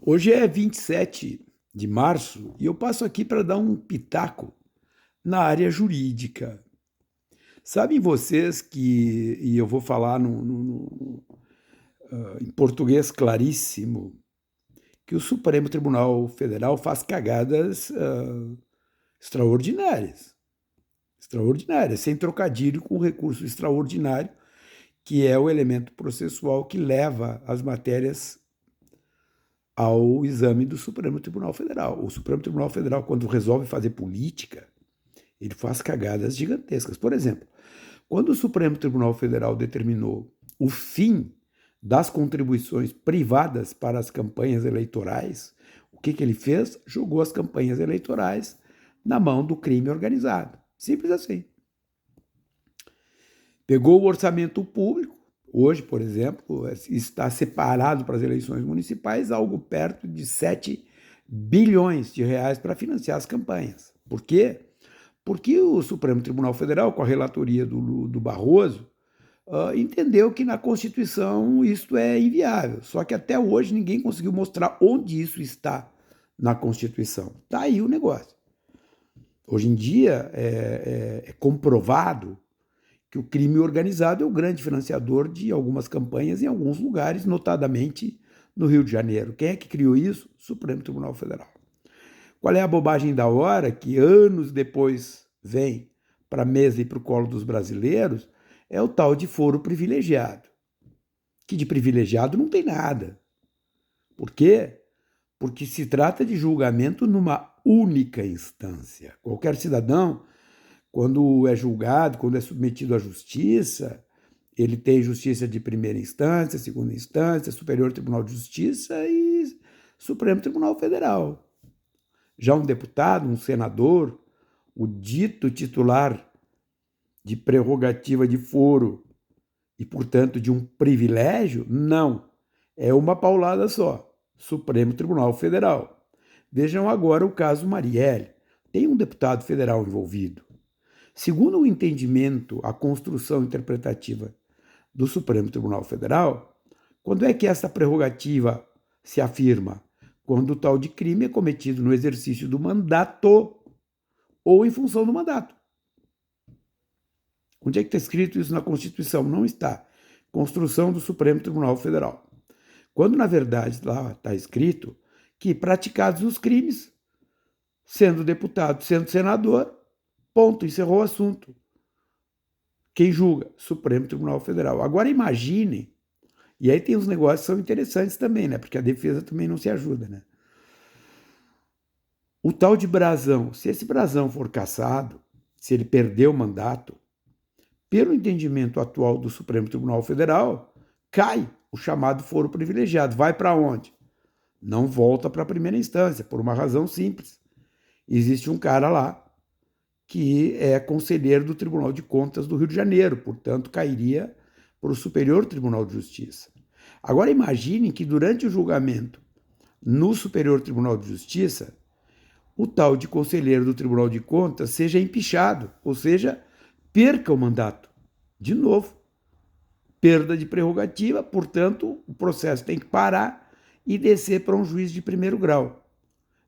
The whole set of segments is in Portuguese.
Hoje é 27 de março e eu passo aqui para dar um pitaco na área jurídica. Sabem vocês que, e eu vou falar em português claríssimo, que o Supremo Tribunal Federal faz cagadas extraordinárias. Extraordinárias, sem trocadilho com o recurso extraordinário, que é o elemento processual que leva as matérias ao exame do Supremo Tribunal Federal. O Supremo Tribunal Federal, quando resolve fazer política, ele faz cagadas gigantescas. Por exemplo, quando o Supremo Tribunal Federal determinou o fim das contribuições privadas para as campanhas eleitorais, o que ele fez? Jogou as campanhas eleitorais na mão do crime organizado. Simples assim. Pegou o orçamento público, hoje, por exemplo, está separado para as eleições municipais algo perto de 7 bilhões de reais para financiar as campanhas. Por quê? Porque o Supremo Tribunal Federal, com a relatoria do Barroso, entendeu que na Constituição isso é inviável. Só que até hoje ninguém conseguiu mostrar onde isso está na Constituição. Está aí o negócio. Hoje em dia é comprovado que o crime organizado é o grande financiador de algumas campanhas em alguns lugares, notadamente no Rio de Janeiro. Quem é que criou isso? Supremo Tribunal Federal. Qual é a bobagem da hora que anos depois vem para a mesa e para o colo dos brasileiros? É o tal de foro privilegiado, que de privilegiado não tem nada. Por quê? Porque se trata de julgamento numa única instância. Qualquer cidadão, quando é julgado, quando é submetido à justiça, ele tem justiça de primeira instância, segunda instância, Superior Tribunal de Justiça e Supremo Tribunal Federal. Já um deputado, um senador, o dito titular de prerrogativa de foro e, portanto, de um privilégio, não. É uma paulada só. Supremo Tribunal Federal. Vejam agora o caso Marielle. Tem um deputado federal envolvido. Segundo o entendimento, a construção interpretativa do Supremo Tribunal Federal, quando é que essa prerrogativa se afirma? Quando o tal de crime é cometido no exercício do mandato ou em função do mandato. Onde é que está escrito isso na Constituição? Não está. Construção do Supremo Tribunal Federal. Quando, na verdade, lá está escrito que praticados os crimes, sendo deputado, sendo senador, ponto, encerrou o assunto. Quem julga? Supremo Tribunal Federal. Agora imagine, e aí tem uns negócios que são interessantes também, né? Porque a defesa também não se ajuda, né? O tal de brasão, se esse brasão for cassado, se ele perder o mandato, pelo entendimento atual do Supremo Tribunal Federal, cai o chamado foro privilegiado. Vai para onde? Não volta para a primeira instância, por uma razão simples. Existe um cara lá que é conselheiro do Tribunal de Contas do Rio de Janeiro, portanto, cairia para o Superior Tribunal de Justiça. Agora imaginem que durante o julgamento no Superior Tribunal de Justiça, o tal de conselheiro do Tribunal de Contas seja empichado, ou seja, perca o mandato. De novo, perda de prerrogativa, portanto, o processo tem que parar e descer para um juiz de primeiro grau.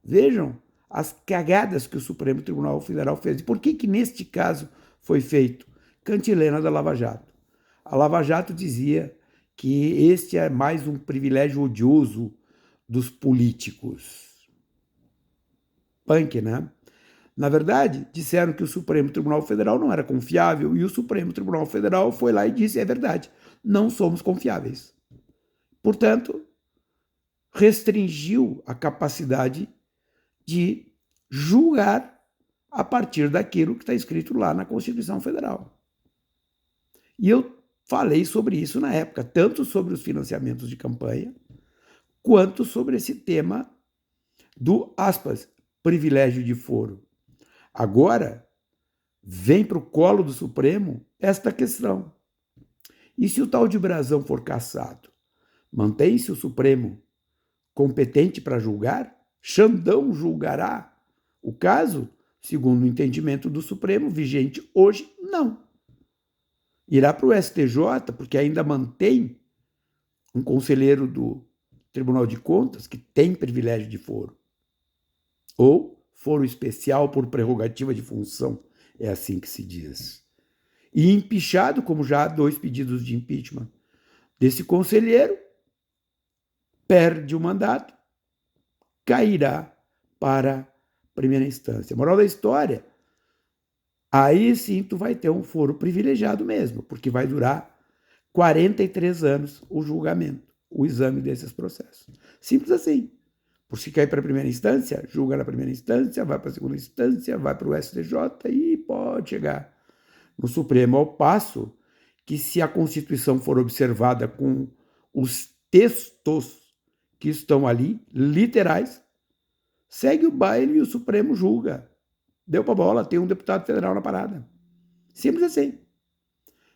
Vejam as cagadas que o Supremo Tribunal Federal fez. E por que neste caso foi feito? Cantilena da Lava Jato. A Lava Jato dizia que este é mais um privilégio odioso dos políticos. Punk, né? Na verdade, disseram que o Supremo Tribunal Federal não era confiável e o Supremo Tribunal Federal foi lá e disse: é verdade, não somos confiáveis. Portanto, restringiu a capacidade de julgar a partir daquilo que está escrito lá na Constituição Federal. E eu falei sobre isso na época, tanto sobre os financiamentos de campanha, quanto sobre esse tema do, aspas, privilégio de foro. Agora, vem para o colo do Supremo esta questão. E se o tal de brasão for cassado, mantém-se o Supremo competente para julgar? Xandão julgará o caso? Segundo o entendimento do Supremo, vigente hoje, não. Irá para o STJ, porque ainda mantém um conselheiro do Tribunal de Contas, que tem privilégio de foro, ou foro especial por prerrogativa de função, é assim que se diz. E empichado, como já há 2 pedidos de impeachment desse conselheiro, perde o mandato, cairá para a primeira instância. Moral da história, aí sim tu vai ter um foro privilegiado mesmo, porque vai durar 43 anos o julgamento, o exame desses processos. Simples assim. Por se cair para a primeira instância, julga na primeira instância, vai para a segunda instância, vai para o STJ e pode chegar no Supremo, ao passo que, se a Constituição for observada com os textos que estão ali, literais, segue o baile e o Supremo julga. Deu para bola, tem um deputado federal na parada. Simples assim.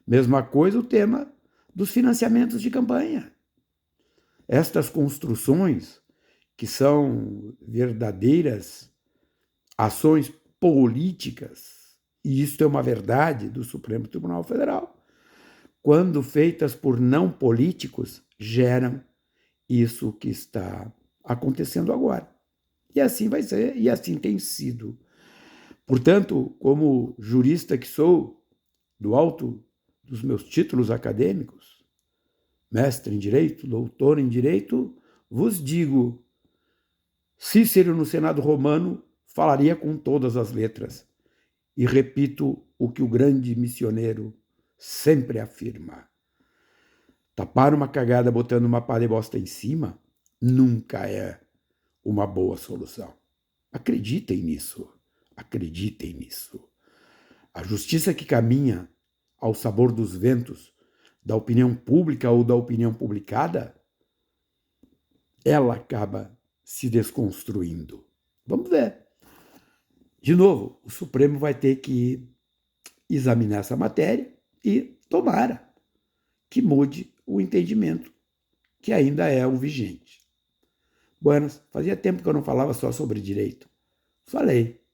Mesma coisa o tema dos financiamentos de campanha. Estas construções, que são verdadeiras ações políticas, e isso é uma verdade do Supremo Tribunal Federal, quando feitas por não políticos, geram isso que está acontecendo agora. E assim vai ser, e assim tem sido. Portanto, como jurista que sou, do alto dos meus títulos acadêmicos, mestre em Direito, doutor em Direito, vos digo, Cícero no Senado Romano falaria com todas as letras. E repito o que o grande missioneiro sempre afirma: tapar uma cagada botando uma pá de bosta em cima nunca é uma boa solução. Acreditem nisso. Acreditem nisso. A justiça que caminha ao sabor dos ventos da opinião pública ou da opinião publicada, ela acaba se desconstruindo. Vamos ver. De novo, o Supremo vai ter que examinar essa matéria e tomara que mude o entendimento que ainda é o vigente. Buenas, fazia tempo que eu não falava só sobre direito. Falei,